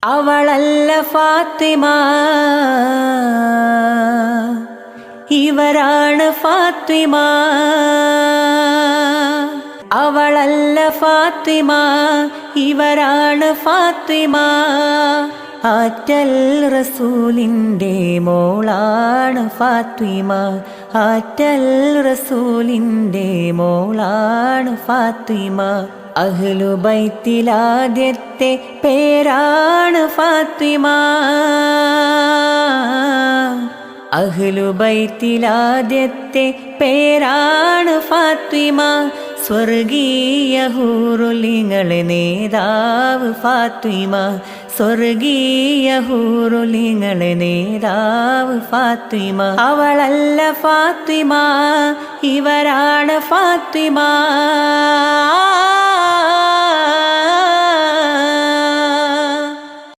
അവളല്ല ഫാത്തിമ, ഇവരാണ് ഫാത്തിമ. അവളല്ല ഫാത്തിമ, ഇവരാണ് ഫാത്തിമ. ആറ്റൽ റസൂലിൻ്റെ മോളാണ് ഫാത്തിമ. ആറ്റൽ റസൂലിൻ്റെ മോളാണ് ഫാത്തിമ. അഹ്ലു ബൈത്തിലാദ്യത്തെ പേരാണ് ഫാത്തിമ. അഹ്ലു ബൈത്തിലാദ്യത്തെ പേരാണ് ഫാത്തിമ. സ്വർഗീയ ഹൂറുലിങ്ങളെ നേതാവ് ഫാത്തിമ. സ്വർഗീയ ഹൂറുലിങ്ങളെ നേതാവ് ഫാത്തിമ. അവളല്ല ഫാത്തിമ, ഇവരാണ് ഫാത്തിമ.